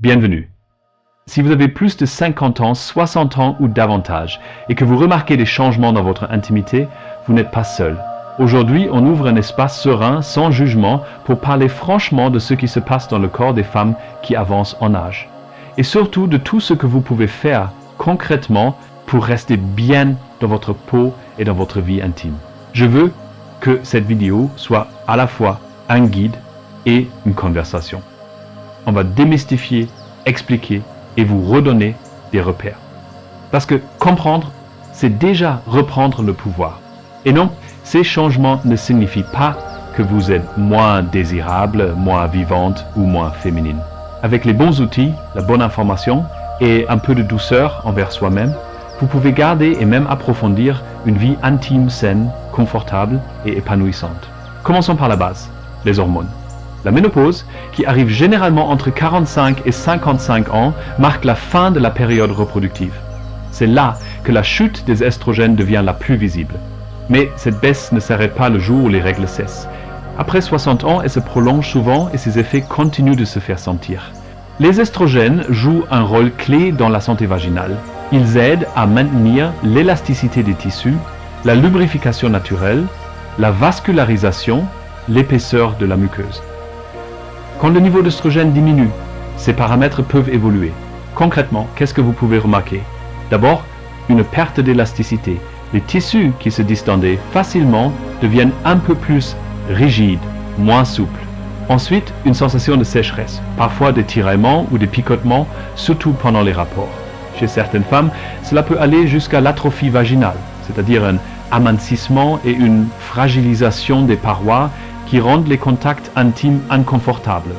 Bienvenue. Si vous avez plus de 50 ans, 60 ans ou davantage et que vous remarquez des changements dans votre intimité, vous n'êtes pas seul. Aujourd'hui, on ouvre un espace serein, sans jugement, pour parler franchement de ce qui se passe dans le corps des femmes qui avancent en âge. Et surtout de tout ce que vous pouvez faire concrètement pour rester bien dans votre peau et dans votre vie intime. Je veux que cette vidéo soit à la fois un guide et une conversation. On va démystifier, expliquer et vous redonner des repères. Parce que comprendre, c'est déjà reprendre le pouvoir. Et non, ces changements ne signifient pas que vous êtes moins désirable, moins vivante ou moins féminine. Avec les bons outils, la bonne information et un peu de douceur envers soi-même, vous pouvez garder et même approfondir une vie intime saine, confortable et épanouissante. Commençons par la base, les hormones. La ménopause, qui arrive généralement entre 45 et 55 ans, marque la fin de la période reproductive. C'est là que la chute des estrogènes devient la plus visible. Mais cette baisse ne s'arrête pas le jour où les règles cessent. Après 60 ans, elle se prolonge souvent et ses effets continuent de se faire sentir. Les estrogènes jouent un rôle clé dans la santé vaginale. Ils aident à maintenir l'élasticité des tissus, la lubrification naturelle, la vascularisation, l'épaisseur de la muqueuse. Quand le niveau d'œstrogène diminue, ces paramètres peuvent évoluer. Concrètement, qu'est-ce que vous pouvez remarquer? D'abord, une perte d'élasticité. Les tissus qui se distendaient facilement deviennent un peu plus rigides, moins souples. Ensuite, une sensation de sécheresse, parfois des tiraillements ou des picotements, surtout pendant les rapports. Chez certaines femmes, cela peut aller jusqu'à l'atrophie vaginale, c'est-à-dire un amincissement et une fragilisation des parois qui rendent les contacts intimes inconfortables,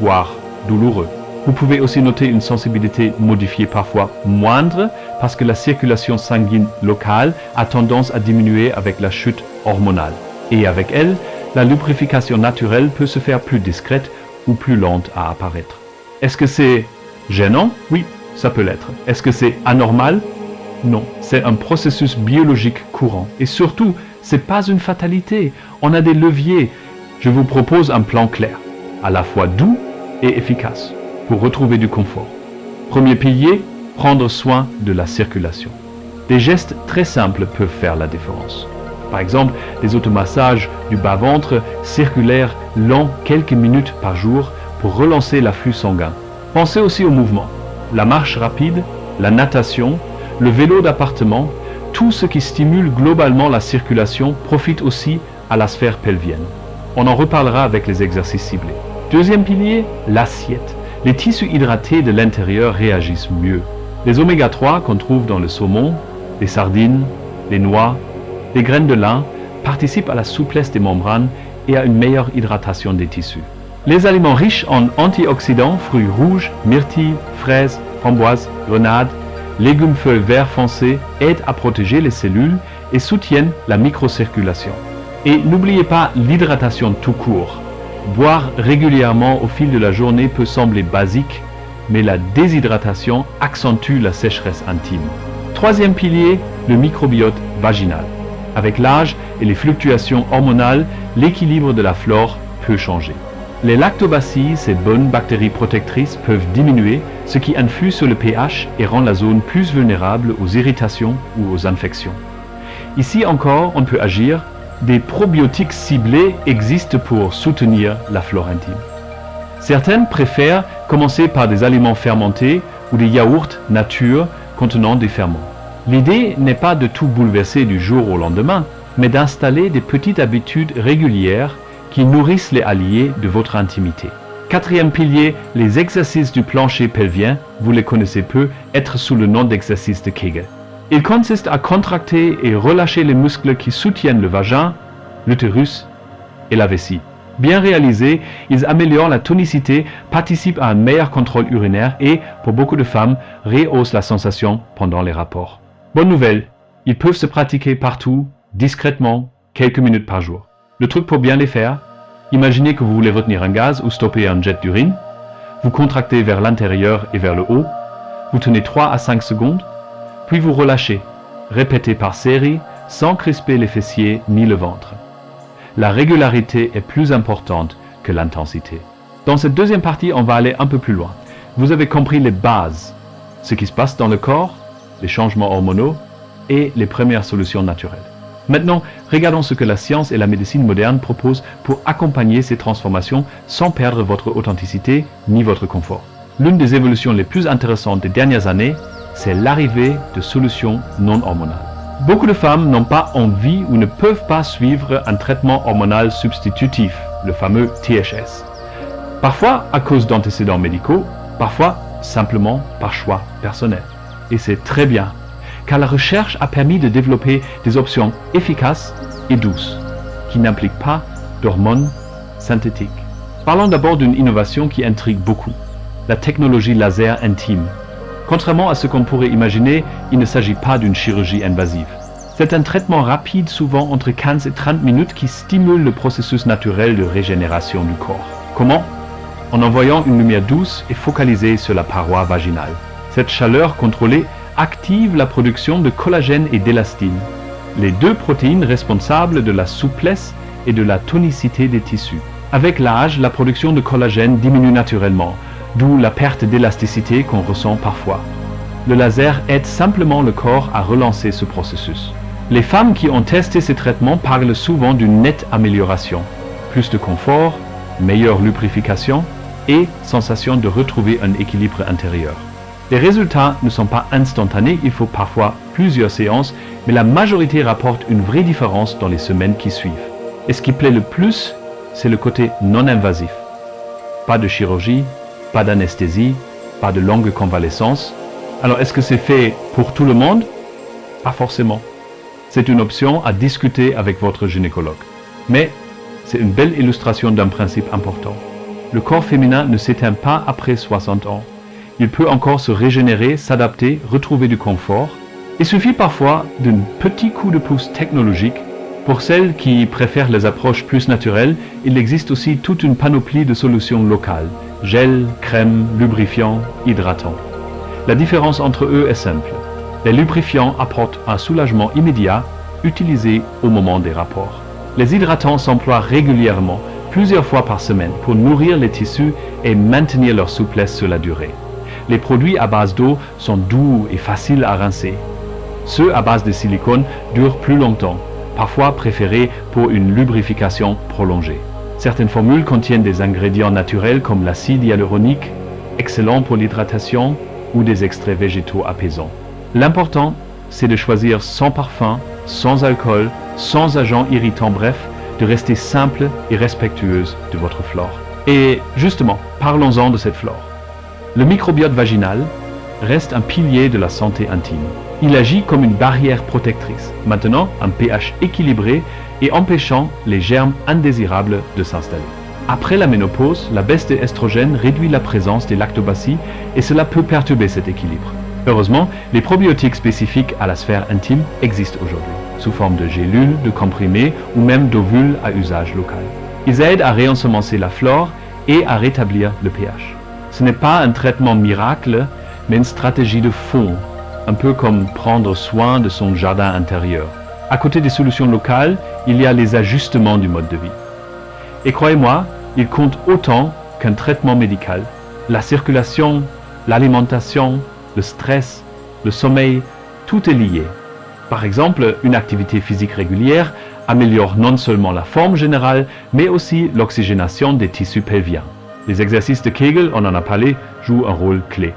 voire douloureux. Vous pouvez aussi noter une sensibilité modifiée parfois moindre parce que la circulation sanguine locale a tendance à diminuer avec la chute hormonale. Et avec elle, la lubrification naturelle peut se faire plus discrète ou plus lente à apparaître. Est-ce que c'est gênant? Oui, ça peut l'être. Est-ce que c'est anormal? Non, c'est un processus biologique courant. Et surtout, c'est pas une fatalité. On a des leviers. Je vous propose un plan clair, à la fois doux et efficace, pour retrouver du confort. Premier pilier, prendre soin de la circulation. Des gestes très simples peuvent faire la différence. Par exemple, des automassages du bas-ventre circulaires longs quelques minutes par jour pour relancer l'afflux sanguin. Pensez aussi au mouvement. La marche rapide, la natation, le vélo d'appartement, tout ce qui stimule globalement la circulation profite aussi à la sphère pelvienne. On en reparlera avec les exercices ciblés. Deuxième pilier, l'assiette. Les tissus hydratés de l'intérieur réagissent mieux. Les oméga 3 qu'on trouve dans le saumon, les sardines, les noix, les graines de lin participent à la souplesse des membranes et à une meilleure hydratation des tissus. Les aliments riches en antioxydants, fruits rouges, myrtilles, fraises, framboises, grenades, légumes feuilles vert foncé aident à protéger les cellules et soutiennent la microcirculation. Et n'oubliez pas l'hydratation tout court. Boire régulièrement au fil de la journée peut sembler basique, mais la déshydratation accentue la sécheresse intime. Troisième pilier, le microbiote vaginal. Avec l'âge et les fluctuations hormonales, l'équilibre de la flore peut changer. Les lactobacilles, ces bonnes bactéries protectrices, peuvent diminuer, ce qui influe sur le pH et rend la zone plus vulnérable aux irritations ou aux infections. Ici encore, on peut agir. Des probiotiques ciblés existent pour soutenir la flore intime. Certaines préfèrent commencer par des aliments fermentés ou des yaourts nature contenant des ferments. L'idée n'est pas de tout bouleverser du jour au lendemain, mais d'installer des petites habitudes régulières qui nourrissent les alliés de votre intimité. Quatrième pilier, les exercices du plancher pelvien, vous les connaissez peu, être sous le nom d'exercice de Kegel. Il consiste à contracter et relâcher les muscles qui soutiennent le vagin, l'utérus et la vessie. Bien réalisés, ils améliorent la tonicité, participent à un meilleur contrôle urinaire et, pour beaucoup de femmes, rehaussent la sensation pendant les rapports. Bonne nouvelle, ils peuvent se pratiquer partout, discrètement, quelques minutes par jour. Le truc pour bien les faire, imaginez que vous voulez retenir un gaz ou stopper un jet d'urine. Vous contractez vers l'intérieur et vers le haut. Vous tenez 3 à 5 secondes. Puis vous relâchez, répétez par série, sans crisper les fessiers ni le ventre. La régularité est plus importante que l'intensité. Dans cette deuxième partie, on va aller un peu plus loin. vous avez compris les bases, ce qui se passe dans le corps, les changements hormonaux et les premières solutions naturelles. Maintenant, regardons ce que la science et la médecine moderne proposent pour accompagner ces transformations sans perdre votre authenticité ni votre confort. L'une des évolutions les plus intéressantes des dernières années, c'est l'arrivée de solutions non hormonales. Beaucoup de femmes n'ont pas envie ou ne peuvent pas suivre un traitement hormonal substitutif, le fameux THS. Parfois à cause d'antécédents médicaux, parfois simplement par choix personnel. Et c'est très bien, car la recherche a permis de développer des options efficaces et douces, qui n'impliquent pas d'hormones synthétiques. Parlons d'abord d'une innovation qui intrigue beaucoup, la technologie laser intime. Contrairement à ce qu'on pourrait imaginer, il ne s'agit pas d'une chirurgie invasive. C'est un traitement rapide, souvent entre 15 et 30 minutes, qui stimule le processus naturel de régénération du corps. Comment ? En envoyant une lumière douce et focalisée sur la paroi vaginale. Cette chaleur contrôlée active la production de collagène et d'élastine, les deux protéines responsables de la souplesse et de la tonicité des tissus. Avec l'âge, la production de collagène diminue naturellement, d'où la perte d'élasticité qu'on ressent parfois. Le laser aide simplement le corps à relancer ce processus. Les femmes qui ont testé ces traitements parlent souvent d'une nette amélioration. Plus de confort, meilleure lubrification et sensation de retrouver un équilibre intérieur. Les résultats ne sont pas instantanés, il faut parfois plusieurs séances, mais la majorité rapporte une vraie différence dans les semaines qui suivent. Et ce qui plaît le plus, c'est le côté non invasif. Pas de chirurgie, pas d'anesthésie, pas de longue convalescence. Alors est-ce que c'est fait pour tout le monde ? Pas forcément. C'est une option à discuter avec votre gynécologue. Mais c'est une belle illustration d'un principe important. Le corps féminin ne s'éteint pas après 60 ans. Il peut encore se régénérer, s'adapter, retrouver du confort. Il suffit parfois d'un petit coup de pouce technologique. Pour celles qui préfèrent les approches plus naturelles, il existe aussi toute une panoplie de solutions locales. Gel, crème, lubrifiant, hydratant. La différence entre eux est simple. Les lubrifiants apportent un soulagement immédiat, utilisé au moment des rapports. Les hydratants s'emploient régulièrement, plusieurs fois par semaine, pour nourrir les tissus et maintenir leur souplesse sur la durée. Les produits à base d'eau sont doux et faciles à rincer. Ceux à base de silicone durent plus longtemps, parfois préférés pour une lubrification prolongée. Certaines formules contiennent des ingrédients naturels comme l'acide hyaluronique, excellent pour l'hydratation, ou des extraits végétaux apaisants. L'important, c'est de choisir sans parfum, sans alcool, sans agents irritants, bref, de rester simple et respectueuse de votre flore. Et justement, parlons-en de cette flore. Le microbiote vaginal reste un pilier de la santé intime. Il agit comme une barrière protectrice, maintenant un pH équilibré et empêchant les germes indésirables de s'installer. Après la ménopause, la baisse des estrogènes réduit la présence des lactobacilles et cela peut perturber cet équilibre. Heureusement, les probiotiques spécifiques à la sphère intime existent aujourd'hui, sous forme de gélules, de comprimés ou même d'ovules à usage local. Ils aident à réensemencer la flore et à rétablir le pH. Ce n'est pas un traitement miracle, mais une stratégie de fond, un peu comme prendre soin de son jardin intérieur. À côté des solutions locales, il y a les ajustements du mode de vie. Et croyez-moi, ils comptent autant qu'un traitement médical. La circulation, l'alimentation, le stress, le sommeil, tout est lié. Par exemple, une activité physique régulière améliore non seulement la forme générale, mais aussi l'oxygénation des tissus pelviens. Les exercices de Kegel, on en a parlé, jouent un rôle clé.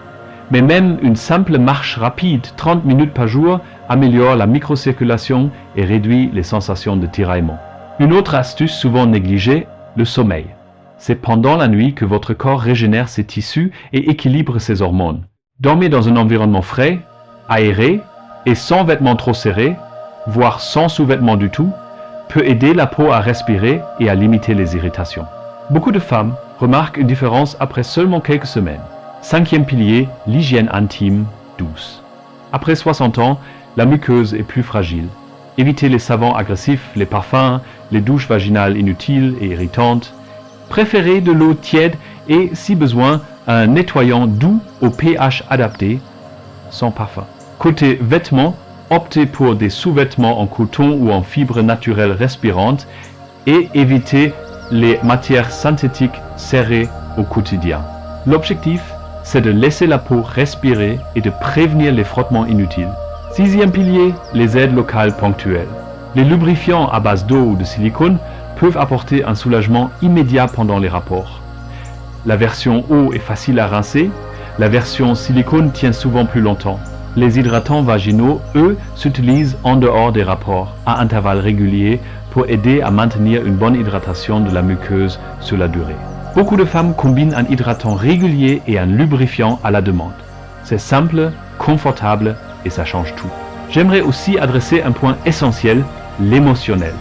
Mais même une simple marche rapide, 30 minutes par jour, améliore la microcirculation et réduit les sensations de tiraillement. Une autre astuce souvent négligée, le sommeil. C'est pendant la nuit que votre corps régénère ses tissus et équilibre ses hormones. Dormir dans un environnement frais, aéré et sans vêtements trop serrés, voire sans sous-vêtements du tout, peut aider la peau à respirer et à limiter les irritations. Beaucoup de femmes remarquent une différence après seulement quelques semaines. 5e pilier, l'hygiène intime douce. Après 60 ans, la muqueuse est plus fragile. Évitez les savons agressifs, les parfums, les douches vaginales inutiles et irritantes. Préférez de l'eau tiède et, si besoin, un nettoyant doux au pH adapté, sans parfum. Côté vêtements, optez pour des sous-vêtements en coton ou en fibres naturelles respirantes et évitez les matières synthétiques serrées au quotidien. L'objectif, c'est de laisser la peau respirer et de prévenir les frottements inutiles. 6e pilier, les aides locales ponctuelles. Les lubrifiants à base d'eau ou de silicone peuvent apporter un soulagement immédiat pendant les rapports. La version eau est facile à rincer, la version silicone tient souvent plus longtemps. Les hydratants vaginaux, eux, s'utilisent en dehors des rapports, à intervalles réguliers, pour aider à maintenir une bonne hydratation de la muqueuse sur la durée. Beaucoup de femmes combinent un hydratant régulier et un lubrifiant à la demande. C'est simple, confortable et ça change tout. J'aimerais aussi adresser un point essentiel, l'émotionnel.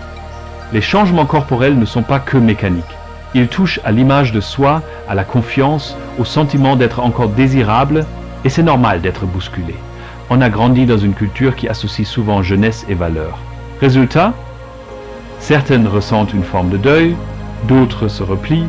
Les changements corporels ne sont pas que mécaniques. Ils touchent à l'image de soi, à la confiance, au sentiment d'être encore désirable, et c'est normal d'être bousculé. On a grandi dans une culture qui associe souvent jeunesse et valeur. Résultat, certaines ressentent une forme de deuil, d'autres se replient,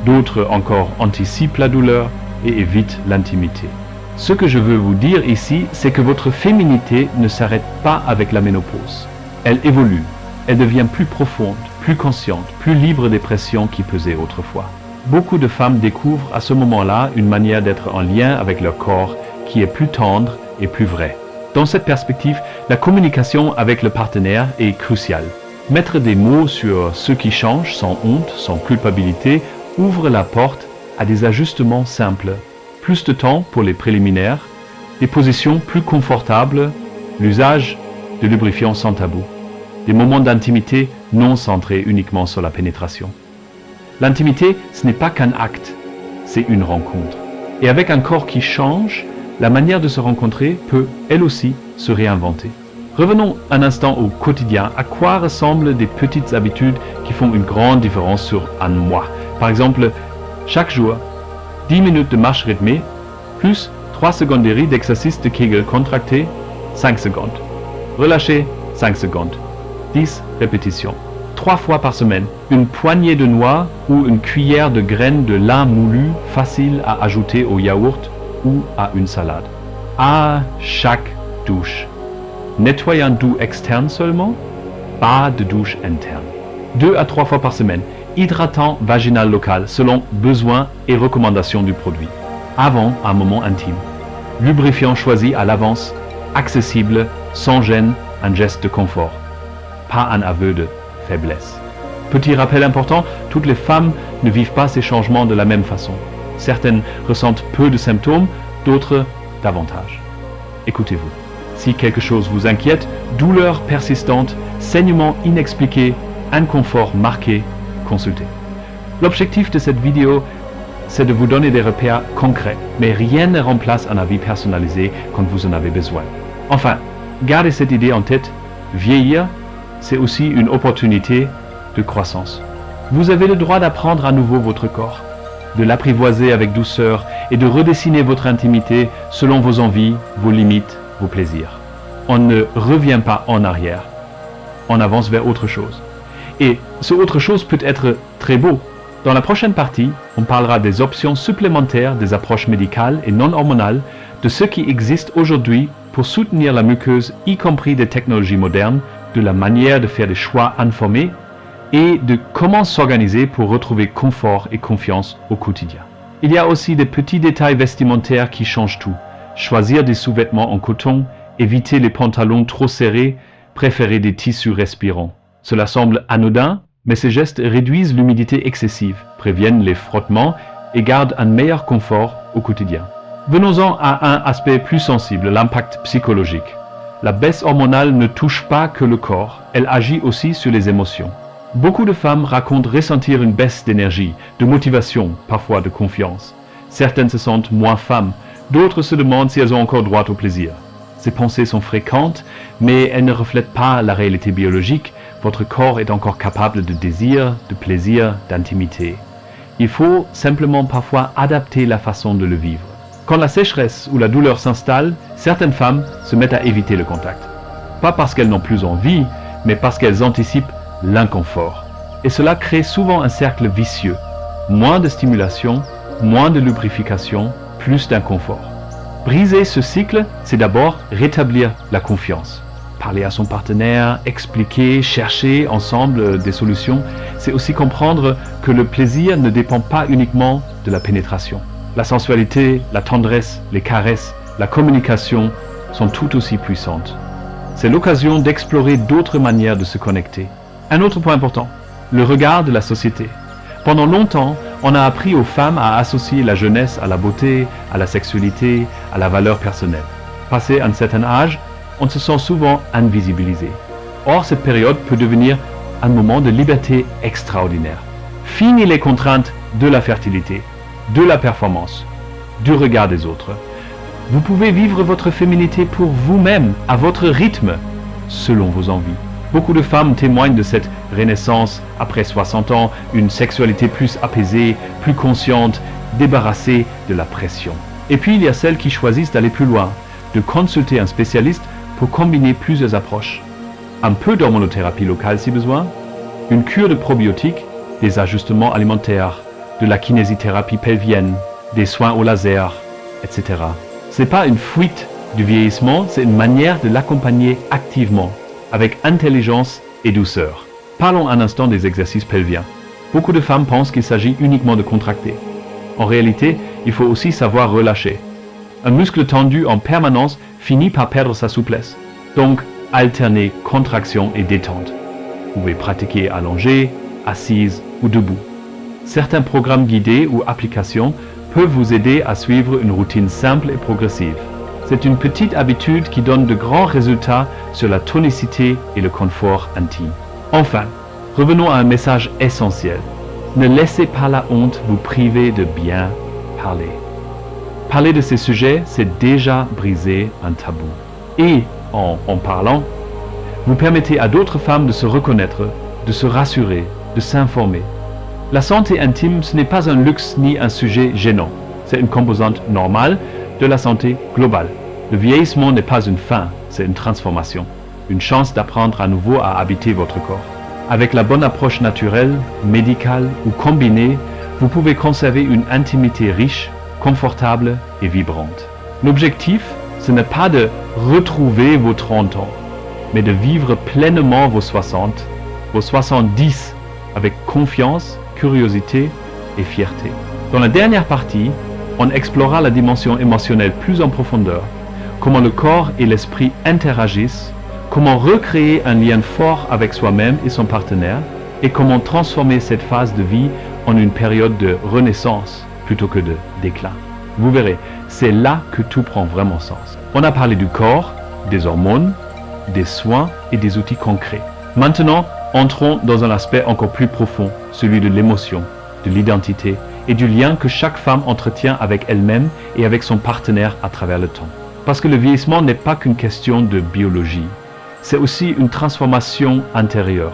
d'autres encore anticipent la douleur et évitent l'intimité. Ce que je veux vous dire ici, c'est que votre féminité ne s'arrête pas avec la ménopause. Elle évolue, elle devient plus profonde, plus consciente, plus libre des pressions qui pesaient autrefois. Beaucoup de femmes découvrent à ce moment-là une manière d'être en lien avec leur corps qui est plus tendre et plus vraie. Dans cette perspective, la communication avec le partenaire est cruciale. Mettre des mots sur ce qui change sans honte, sans culpabilité, ouvre la porte à des ajustements simples. Plus de temps pour les préliminaires, des positions plus confortables, l'usage de lubrifiants sans tabou, des moments d'intimité non centrés uniquement sur la pénétration. L'intimité, ce n'est pas qu'un acte, c'est une rencontre. Et avec un corps qui change, la manière de se rencontrer peut, elle aussi, se réinventer. Revenons un instant au quotidien. À quoi ressemblent des petites habitudes qui font une grande différence sur un mois? Par exemple, chaque jour, 10 minutes de marche rythmée, plus 3 secondes d'exercice de Kegel contracté, 5 secondes. Relâché, 5 secondes. 10 répétitions. 3 fois par semaine, une poignée de noix ou une cuillère de graines de lin moulu facile à ajouter au yaourt ou à une salade. À chaque douche. Nettoyez un doux externe seulement, pas de douche interne. 2 à 3 fois par semaine, hydratant vaginal local selon besoin et recommandation du produit. Avant un moment intime. Lubrifiant choisi à l'avance, accessible, sans gêne, un geste de confort. Pas un aveu de faiblesse. Petit rappel important, toutes les femmes ne vivent pas ces changements de la même façon. Certaines ressentent peu de symptômes, d'autres davantage. Écoutez-vous. Si quelque chose vous inquiète, douleur persistante, saignement inexpliqué, inconfort marqué, consultez. L'objectif de cette vidéo, c'est de vous donner des repères concrets, mais rien ne remplace un avis personnalisé quand vous en avez besoin. Enfin, gardez cette idée en tête, vieillir, c'est aussi une opportunité de croissance. Vous avez le droit d'apprendre à nouveau votre corps, de l'apprivoiser avec douceur et de redessiner votre intimité selon vos envies, vos limites, vos plaisirs. On ne revient pas en arrière, on avance vers autre chose. Et ce autre chose peut être très beau. Dans la prochaine partie, on parlera des options supplémentaires des approches médicales et non hormonales, de ce qui existe aujourd'hui pour soutenir la muqueuse, y compris des technologies modernes, de la manière de faire des choix informés et de comment s'organiser pour retrouver confort et confiance au quotidien. Il y a aussi des petits détails vestimentaires qui changent tout. Choisir des sous-vêtements en coton, éviter les pantalons trop serrés, préférer des tissus respirants. Cela semble anodin, mais ces gestes réduisent l'humidité excessive, préviennent les frottements et gardent un meilleur confort au quotidien. Venons-en à un aspect plus sensible, l'impact psychologique. La baisse hormonale ne touche pas que le corps, elle agit aussi sur les émotions. Beaucoup de femmes racontent ressentir une baisse d'énergie, de motivation, parfois de confiance. Certaines se sentent moins femmes, d'autres se demandent si elles ont encore droit au plaisir. Ces pensées sont fréquentes, mais elles ne reflètent pas la réalité biologique. Votre corps est encore capable de désir, de plaisir, d'intimité. Il faut simplement parfois adapter la façon de le vivre. Quand la sécheresse ou la douleur s'installe, certaines femmes se mettent à éviter le contact. Pas parce qu'elles n'ont plus envie, mais parce qu'elles anticipent l'inconfort. Et cela crée souvent un cercle vicieux. Moins de stimulation, moins de lubrification, plus d'inconfort. Briser ce cycle, c'est d'abord rétablir la confiance. Parler à son partenaire, expliquer, chercher ensemble des solutions, c'est aussi comprendre que le plaisir ne dépend pas uniquement de la pénétration. La sensualité, la tendresse, les caresses, la communication sont tout aussi puissantes. C'est l'occasion d'explorer d'autres manières de se connecter. Un autre point important, le regard de la société. Pendant longtemps, on a appris aux femmes à associer la jeunesse à la beauté, à la sexualité, à la valeur personnelle. Passé un certain âge, on se sent souvent invisibilisé. Or, cette période peut devenir un moment de liberté extraordinaire. Fini les contraintes de la fertilité, de la performance, du regard des autres. Vous pouvez vivre votre féminité pour vous-même, à votre rythme, selon vos envies. Beaucoup de femmes témoignent de cette renaissance après 60 ans, une sexualité plus apaisée, plus consciente, débarrassée de la pression. Et puis il y a celles qui choisissent d'aller plus loin, de consulter un spécialiste pour combiner plusieurs approches. Un peu d'hormonothérapie locale si besoin, une cure de probiotiques, des ajustements alimentaires, de la kinésithérapie pelvienne, des soins au laser, etc. Ce n'est pas une fuite du vieillissement, c'est une manière de l'accompagner activement, avec intelligence et douceur. Parlons un instant des exercices pelviens. Beaucoup de femmes pensent qu'il s'agit uniquement de contracter. En réalité, il faut aussi savoir relâcher. Un muscle tendu en permanence finit par perdre sa souplesse. Donc, alternez contraction et détente. Vous pouvez pratiquer allongé, assise ou debout. Certains programmes guidés ou applications peuvent vous aider à suivre une routine simple et progressive. C'est une petite habitude qui donne de grands résultats sur la tonicité et le confort intime. Enfin, revenons à un message essentiel. Ne laissez pas la honte vous priver de bien parler. Parler de ces sujets, c'est déjà briser un tabou. Et en parlant, vous permettez à d'autres femmes de se reconnaître, de se rassurer, de s'informer. La santé intime, ce n'est pas un luxe ni un sujet gênant. C'est une composante normale de la santé globale. Le vieillissement n'est pas une fin, c'est une transformation. Une chance d'apprendre à nouveau à habiter votre corps. Avec la bonne approche naturelle, médicale ou combinée, vous pouvez conserver une intimité riche, confortable et vibrante. L'objectif, ce n'est pas de retrouver vos 30 ans, mais de vivre pleinement vos 60, vos 70, avec confiance, curiosité et fierté. Dans la dernière partie, on explorera la dimension émotionnelle plus en profondeur, comment le corps et l'esprit interagissent, comment recréer un lien fort avec soi-même et son partenaire, et comment transformer cette phase de vie en une période de renaissance plutôt que de déclin. Vous verrez, c'est là que tout prend vraiment sens. On a parlé du corps, des hormones, des soins et des outils concrets. Maintenant, entrons dans un aspect encore plus profond, celui de l'émotion, de l'identité et du lien que chaque femme entretient avec elle-même et avec son partenaire à travers le temps. Parce que le vieillissement n'est pas qu'une question de biologie, c'est aussi une transformation intérieure.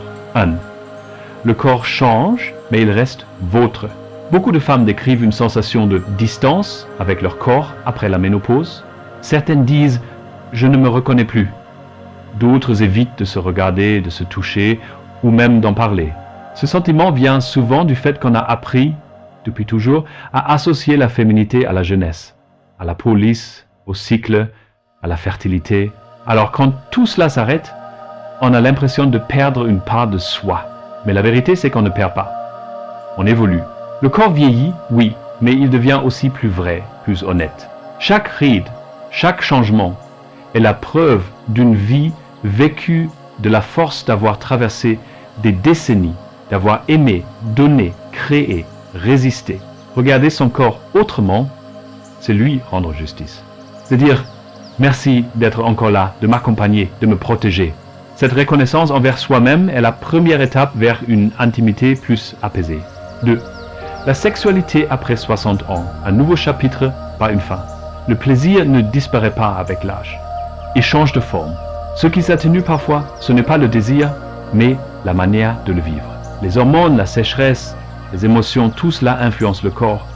Le corps change, mais il reste vôtre. Beaucoup de femmes décrivent une sensation de distance avec leur corps après la ménopause. Certaines disent « je ne me reconnais plus ». D'autres évitent de se regarder, de se toucher ou même d'en parler. Ce sentiment vient souvent du fait qu'on a appris, depuis toujours, à associer la féminité à la jeunesse, à la peau lisse, au cycle, à la fertilité. Alors quand tout cela s'arrête, on a l'impression de perdre une part de soi. Mais la vérité, c'est qu'on ne perd pas. On évolue. Le corps vieillit, oui, mais il devient aussi plus vrai, plus honnête. Chaque ride, chaque changement est la preuve d'une vie vécue, de la force d'avoir traversé des décennies, d'avoir aimé, donné, créé, résisté. Regarder son corps autrement, c'est lui rendre justice. C'est dire merci d'être encore là, de m'accompagner, de me protéger. Cette reconnaissance envers soi-même est la première étape vers une intimité plus apaisée. 2. La sexualité après 60 ans, un nouveau chapitre, pas une fin. Le plaisir ne disparaît pas avec l'âge. Il change de forme. Ce qui s'atténue parfois, ce n'est pas le désir, mais la manière de le vivre. Les hormones, la sécheresse, les émotions, tout cela influence le corps.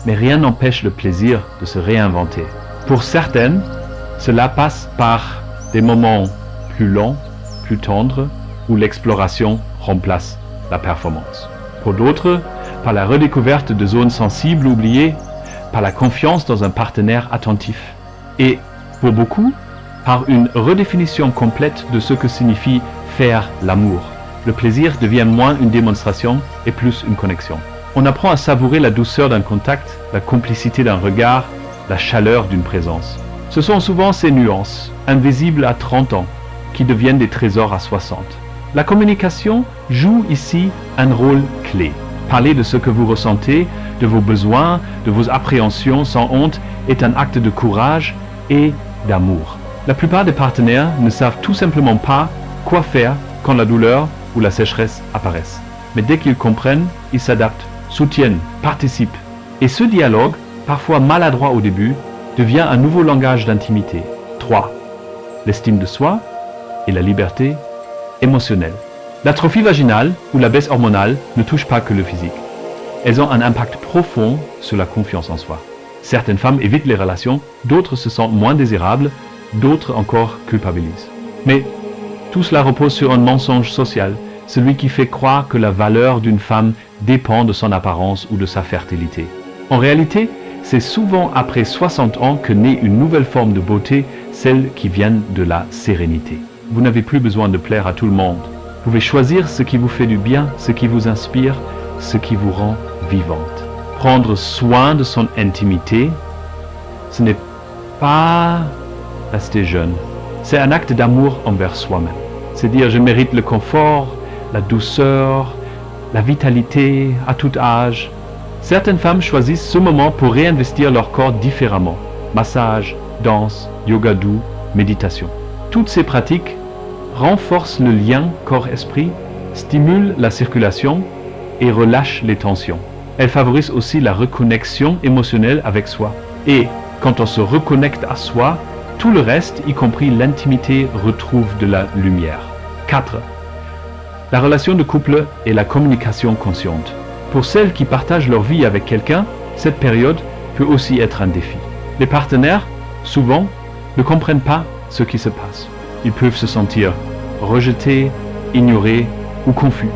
Mais rien n'empêche le plaisir de se réinventer. Pour certaines, cela passe par des moments plus longs, plus tendres, où l'exploration remplace la performance. Pour d'autres, par la redécouverte de zones sensibles oubliées, par la confiance dans un partenaire attentif. Et pour beaucoup, par une redéfinition complète de ce que signifie faire l'amour. Le plaisir devient moins une démonstration et plus une connexion. On apprend à savourer la douceur d'un contact, la complicité d'un regard, la chaleur d'une présence. Ce sont souvent ces nuances, invisibles à 30 ans, qui deviennent des trésors à 60. La communication joue ici un rôle clé. Parler de ce que vous ressentez, de vos besoins, de vos appréhensions sans honte est un acte de courage et d'amour. La plupart des partenaires ne savent tout simplement pas quoi faire quand la douleur ou la sécheresse apparaissent. Mais dès qu'ils comprennent, ils s'adaptent, soutiennent, participent. Et ce dialogue, parfois maladroit au début, devient un nouveau langage d'intimité. 3. L'estime de soi et la liberté émotionnelle. L'atrophie vaginale ou la baisse hormonale ne touche pas que le physique. Elles ont un impact profond sur la confiance en soi. Certaines femmes évitent les relations, d'autres se sentent moins désirables, d'autres encore culpabilisent. Mais tout cela repose sur un mensonge social, celui qui fait croire que la valeur d'une femme dépend de son apparence ou de sa fertilité. En réalité, c'est souvent après 60 ans que naît une nouvelle forme de beauté, celle qui vient de la sérénité. Vous n'avez plus besoin de plaire à tout le monde. Vous pouvez choisir ce qui vous fait du bien, ce qui vous inspire, ce qui vous rend vivante. Prendre soin de son intimité, ce n'est pas rester jeune. C'est un acte d'amour envers soi-même. C'est dire je mérite le confort, la douceur, la vitalité à tout âge. Certaines femmes choisissent ce moment pour réinvestir leur corps différemment. Massage, danse, yoga doux, méditation. Toutes ces pratiques renforcent le lien corps-esprit, stimulent la circulation et relâchent les tensions. Elles favorisent aussi la reconnexion émotionnelle avec soi. Et quand on se reconnecte à soi, tout le reste, y compris l'intimité, retrouve de la lumière. 4. La relation de couple et la communication consciente. Pour celles qui partagent leur vie avec quelqu'un, cette période peut aussi être un défi. Les partenaires, souvent, ne comprennent pas ce qui se passe. Ils peuvent se sentir rejetés, ignorés ou confus.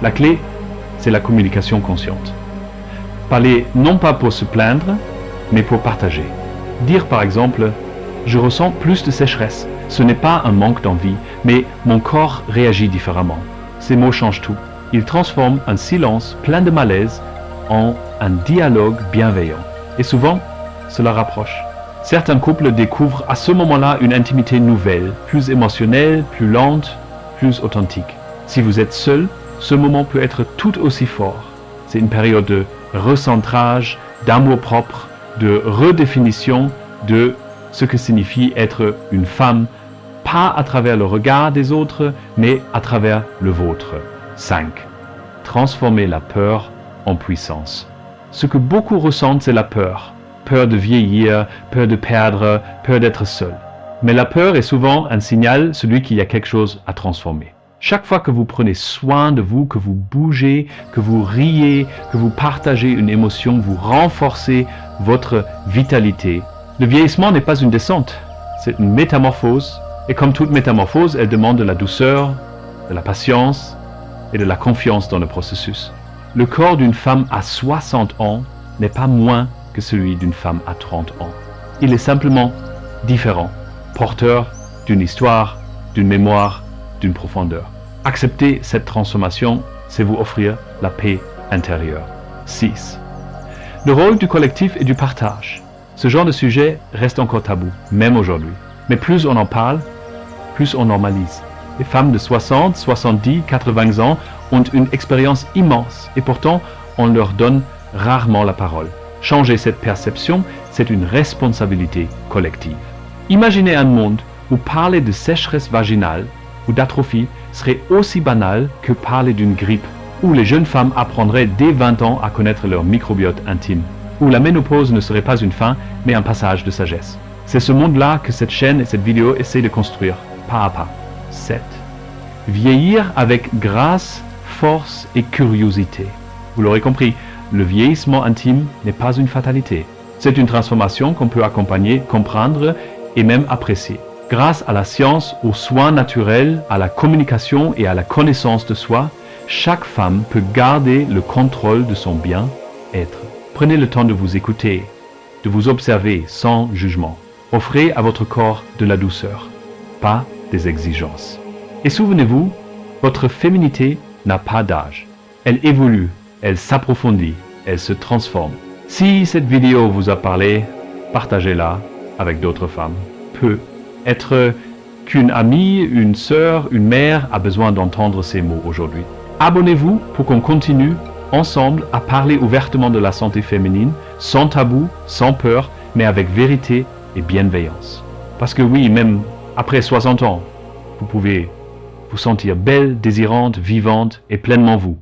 La clé, c'est la communication consciente. Parler non pas pour se plaindre, mais pour partager. Dire par exemple « Je ressens plus de sécheresse. Ce n'est pas un manque d'envie, mais mon corps réagit différemment. » Ces mots changent tout. Ils transforment un silence plein de malaise en un dialogue bienveillant. Et souvent, cela rapproche. Certains couples découvrent à ce moment-là une intimité nouvelle, plus émotionnelle, plus lente, plus authentique. Si vous êtes seul, ce moment peut être tout aussi fort. C'est une période de recentrage, d'amour-propre, de redéfinition de ce que signifie être une femme, pas à travers le regard des autres, mais à travers le vôtre. 5. Transformer la peur en puissance. Ce que beaucoup ressentent, c'est la peur. Peur de vieillir, peur de perdre, peur d'être seul. Mais la peur est souvent un signal, celui qu'il y a quelque chose à transformer. Chaque fois que vous prenez soin de vous, que vous bougez, que vous riez, que vous partagez une émotion, vous renforcez votre vitalité. Le vieillissement n'est pas une descente, c'est une métamorphose. Et comme toute métamorphose, elle demande de la douceur, de la patience et de la confiance dans le processus. Le corps d'une femme à 60 ans n'est pas moins que celui d'une femme à 30 ans. Il est simplement différent, porteur d'une histoire, d'une mémoire, d'une profondeur. Accepter cette transformation, c'est vous offrir la paix intérieure. 6. Le rôle du collectif et du partage. Ce genre de sujet reste encore tabou, même aujourd'hui. Mais plus on en parle, plus on normalise. Les femmes de 60, 70, 80 ans ont une expérience immense et pourtant on leur donne rarement la parole. Changer cette perception, c'est une responsabilité collective. Imaginez un monde où parler de sécheresse vaginale ou d'atrophie serait aussi banal que parler d'une grippe, où les jeunes femmes apprendraient dès 20 ans à connaître leur microbiote intime, où la ménopause ne serait pas une fin, mais un passage de sagesse. C'est ce monde-là que cette chaîne et cette vidéo essaient de construire, pas à pas. 7. Vieillir avec grâce, force et curiosité. Vous l'aurez compris, le vieillissement intime n'est pas une fatalité. C'est une transformation qu'on peut accompagner, comprendre et même apprécier. Grâce à la science, aux soins naturels, à la communication et à la connaissance de soi, chaque femme peut garder le contrôle de son bien-être. Prenez le temps de vous écouter, de vous observer sans jugement. Offrez à votre corps de la douceur, pas des exigences. Et souvenez-vous, votre féminité n'a pas d'âge. Elle évolue, elle s'approfondit, elle se transforme. Si cette vidéo vous a parlé, partagez-la avec d'autres femmes. Peut être qu'une amie, une sœur, une mère a besoin d'entendre ces mots aujourd'hui. Abonnez-vous pour qu'on continue ensemble à parler ouvertement de la santé féminine, sans tabou, sans peur, mais avec vérité et bienveillance. Parce que oui, même après 60 ans, vous pouvez vous sentir belle, désirante, vivante et pleinement vous.